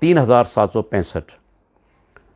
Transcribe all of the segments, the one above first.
3765।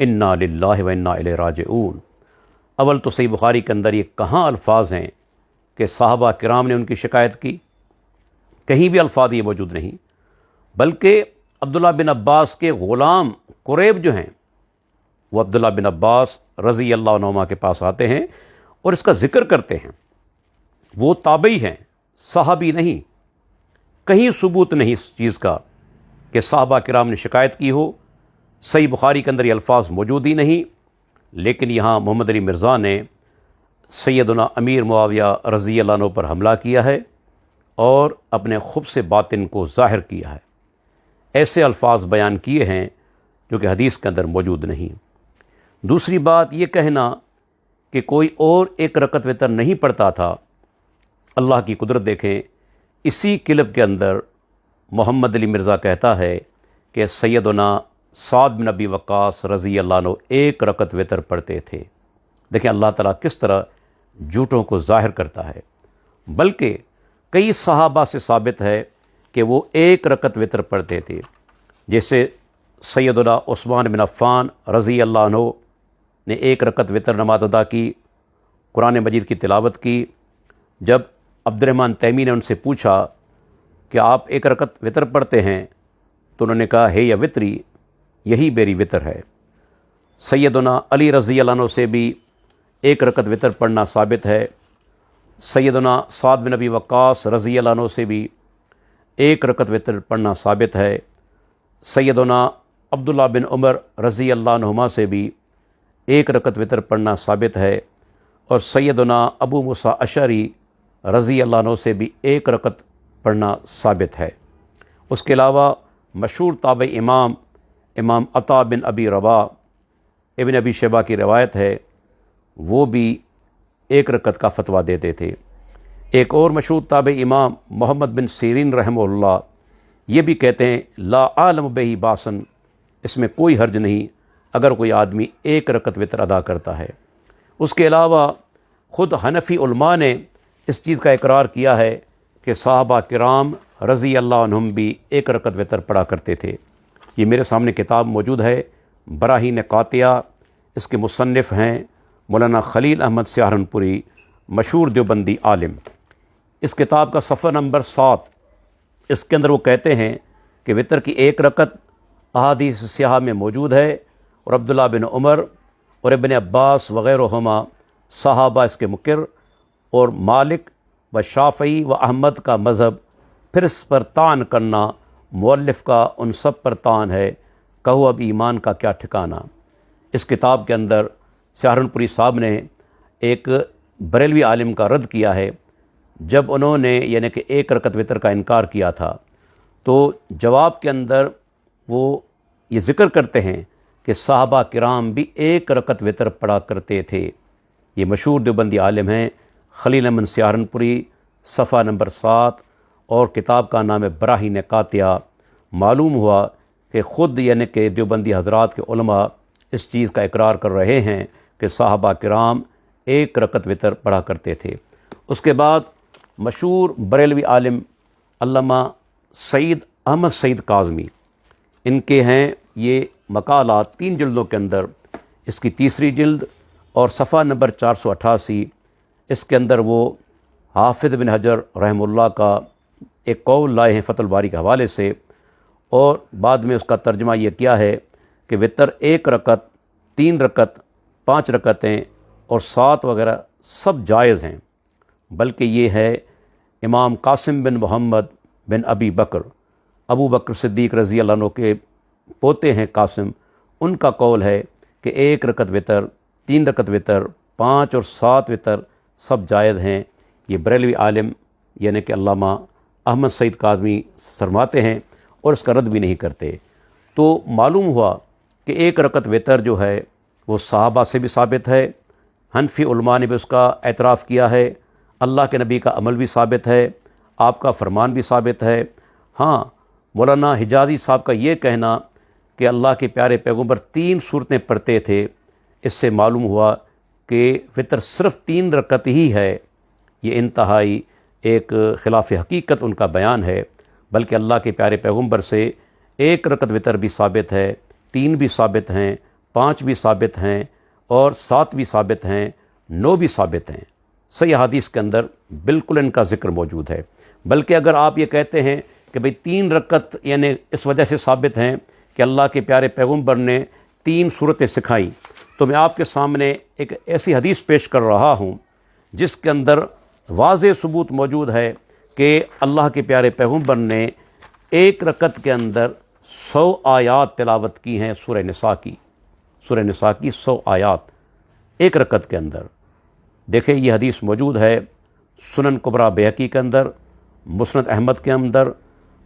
انا للہ و انا الیہ راجعون۔ اول تو صحیح بخاری کے اندر یہ کہاں الفاظ ہیں کہ صحابہ کرام نے ان کی شکایت کی؟ کہیں بھی الفاظ یہ موجود نہیں، بلکہ عبداللہ بن عباس کے غلام قریب جو ہیں وہ عبداللہ بن عباس رضی اللہ عنہما کے پاس آتے ہیں اور اس کا ذکر کرتے ہیں۔ وہ تابعی ہیں، صحابی نہیں۔ کہیں ثبوت نہیں اس چیز کا کہ صحابہ کرام نے شکایت کی ہو، صحیح بخاری کے اندر یہ الفاظ موجود ہی نہیں، لیکن یہاں محمد علی مرزا نے سیدنا امیر معاویہ رضی اللہ عنہ پر حملہ کیا ہے اور اپنے خبث باطن کو ظاہر کیا ہے۔ ایسے الفاظ بیان کیے ہیں جو کہ حدیث کے اندر موجود نہیں۔ دوسری بات یہ کہنا کہ کوئی اور ایک رکعت وتر نہیں پڑھتا تھا، اللہ کی قدرت دیکھیں، اسی کلپ کے اندر محمد علی مرزا کہتا ہے کہ سیدنا سعد بن ابی وقاص رضی اللہ عنہ ایک رکعت وتر پڑھتے تھے۔ دیکھیں اللہ تعالیٰ کس طرح جھوٹوں کو ظاہر کرتا ہے۔ بلکہ کئی صحابہ سے ثابت ہے کہ وہ ایک رکعت وتر پڑھتے تھے، جیسے سیدنا عثمان بن عفان رضی اللہ عنہ نے ایک رکعت وتر نماز ادا کی، قرآن مجید کی تلاوت کی۔ جب عبد الرحمن تیمی نے ان سے پوچھا کہ آپ ایک رکعت وتر پڑھتے ہیں تو انہوں نے کہا ہے یا وتری، یہی میری وتر ہے۔ سیدنا علی رضی اللہ عنہ سے بھی ایک رکعت وتر پڑھنا ثابت ہے۔ سیدنا سعد بن ابی وقاص رضی اللہ عنہ سے بھی ایک رکعت وتر پڑھنا ثابت ہے۔ سیدنا عبداللہ بن عمر رضی اللہ عنہما سے بھی ایک رکعت وتر پڑھنا ثابت ہے، اور سیدنا ابو موسیٰ اشعری رضی اللہ عنہ سے بھی ایک رکعت پڑھنا ثابت ہے۔ اس کے علاوہ مشہور تابعی امام عطا بن ابی رباح ابن ابی شیبہ کی روایت ہے، وہ بھی ایک رکعت کا فتویٰ دیتے تھے۔ ایک اور مشہور تابعی امام محمد بن سیرین رحمہ اللہ یہ بھی کہتے ہیں لا عالم بہی باسن، اس میں کوئی حرج نہیں اگر کوئی آدمی ایک رکعت وتر ادا کرتا ہے۔ اس کے علاوہ خود حنفی علماء نے اس چیز کا اقرار کیا ہے کہ صحابہ کرام رضی اللہ عنہم بھی ایک رکعت وتر پڑھا کرتے تھے۔ یہ میرے سامنے کتاب موجود ہے، براہین قاطعہ، اس کے مصنف ہیں مولانا خلیل احمد سہارنپوری، مشہور دیوبندی عالم۔ اس کتاب کا صفحہ نمبر 7، اس کے اندر وہ کہتے ہیں کہ وتر کی ایک رکعت احادیث صحیحہ میں موجود ہے، اور عبداللہ بن عمر اور ابن عباس وغیرہما صحابہ اس کے مقر، اور مالک و شافعی و احمد کا مذہب، پھر اس پر طعن کرنا مؤلف کا ان سب پر طعن ہے، کہو اب ایمان کا کیا ٹھکانہ۔ اس کتاب کے اندر سہارنپوری صاحب نے ایک بریلوی عالم کا رد کیا ہے، جب انہوں نے یعنی کہ ایک رکعت وتر کا انکار کیا تھا، تو جواب کے اندر وہ یہ ذکر کرتے ہیں کہ صحابہ کرام بھی ایک رکعت وتر پڑھا کرتے تھے۔ یہ مشہور دیوبندی عالم ہیں خلیل احمد سہارنپوری، صفحہ نمبر 7، اور کتاب کا نام ہے براہین قاطعہ۔ معلوم ہوا کہ خود یعنی کہ دیوبندی حضرات کے علماء اس چیز کا اقرار کر رہے ہیں کہ صحابہ کرام ایک رکعت وتر پڑھا کرتے تھے۔ اس کے بعد مشہور بریلوی عالم علامہ سعید احمد سعید کاظمی، ان کے ہیں یہ مقالات 3 جلدوں کے اندر، اس کی تیسری جلد اور صفحہ نمبر 488، اس کے اندر وہ حافظ بن حجر رحمہ اللہ کا ایک قول لائے ہیں فتح الباری کے حوالے سے، اور بعد میں اس کا ترجمہ یہ کیا ہے کہ وتر 1 رکعت، 3 رکعت، 5 رکعتیں اور 7 وغیرہ سب جائز ہیں، بلکہ یہ ہے امام قاسم بن محمد بن ابی بکر، ابو بکر صدیق رضی اللہ عنہ کے پوتے ہیں قاسم، ان کا قول ہے کہ 1 رکعت وتر، 3 رکعت وتر، 5 اور 7 وتر سب جائز ہیں۔ یہ بریلوی عالم یعنی کہ علامہ احمد سعید کاظمی فرماتے ہیں اور اس کا رد بھی نہیں کرتے۔ تو معلوم ہوا کہ 1 رکعت وتر جو ہے وہ صحابہ سے بھی ثابت ہے، حنفی علماء نے بھی اس کا اعتراف کیا ہے، اللہ کے نبی کا عمل بھی ثابت ہے، آپ کا فرمان بھی ثابت ہے۔ ہاں، مولانا حجازی صاحب کا یہ کہنا کہ اللہ کے پیارے پیغمبر 3 سورتیں پڑھتے تھے، اس سے معلوم ہوا کہ وتر صرف 3 رکعت ہی ہے، یہ انتہائی ایک خلاف حقیقت ان کا بیان ہے، بلکہ اللہ کے پیارے پیغمبر سے 1 رکعت وتر بھی ثابت ہے، 3 بھی ثابت ہیں، 5 بھی ثابت ہیں اور 7 بھی ثابت ہیں، 9 بھی ثابت ہیں۔ صحیح حدیث کے اندر بالکل ان کا ذکر موجود ہے۔ بلکہ اگر آپ یہ کہتے ہیں کہ بھئی 3 رکعت یعنی اس وجہ سے ثابت ہیں کہ اللہ کے پیارے پیغمبر نے 3 صورتیں سکھائیں، تو میں آپ کے سامنے ایک ایسی حدیث پیش کر رہا ہوں جس کے اندر واضح ثبوت موجود ہے کہ اللہ کے پیارے پیغمبر نے 1 رکعت کے اندر 100 آیات تلاوت کی ہیں سورہ نساء کی، سورہ نساء کی 100 آیات 1 رکعت کے اندر۔ دیکھیں یہ حدیث موجود ہے سنن کبریٰ بیہقی کے اندر، مسند احمد کے اندر۔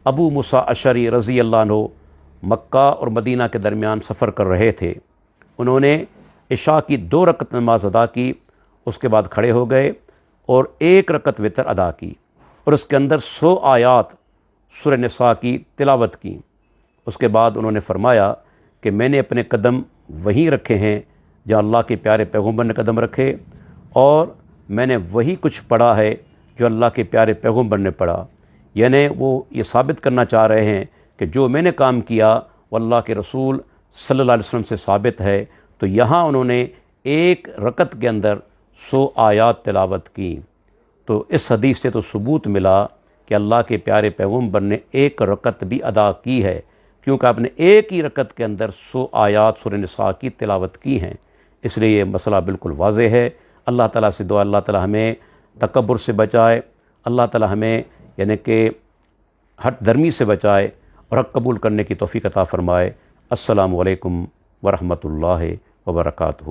ابو موسیٰ اشعری رضی اللہ عنہ مکہ اور مدینہ کے درمیان سفر کر رہے تھے، انہوں نے عشاء کی 2 رکعت نماز ادا کی، اس کے بعد کھڑے ہو گئے اور 1 رکعت وتر ادا کی اور اس کے اندر 100 آیات سورہ نساء کی تلاوت کی۔ اس کے بعد انہوں نے فرمایا کہ میں نے اپنے قدم وہیں رکھے ہیں جہاں اللہ کے پیارے پیغمبر نے قدم رکھے، اور میں نے وہی کچھ پڑھا ہے جو اللہ کے پیارے پیغمبر نے پڑھا۔ یعنی وہ یہ ثابت کرنا چاہ رہے ہیں کہ جو میں نے کام کیا وہ اللہ کے رسول صلی اللہ علیہ وسلم سے ثابت ہے۔ تو یہاں انہوں نے 1 رکعت کے اندر 100 آیات تلاوت کی۔ تو اس حدیث سے تو ثبوت ملا کہ اللہ کے پیارے پیغمبر نے 1 رکعت بھی ادا کی ہے، کیونکہ آپ نے 1 ہی رکعت کے اندر 100 آیات سورہ نساء کی تلاوت کی ہیں۔ اس لیے یہ مسئلہ بالکل واضح ہے۔ اللہ تعالیٰ سے دعا اللہ تعالیٰ ہمیں تکبر سے بچائے، اللہ تعالیٰ ہمیں یعنی کہ ہٹ درمی سے بچائے اور حق قبول کرنے کی توفیق عطا فرمائے۔ السلام علیکم ورحمۃ اللہ وبرکاتہ۔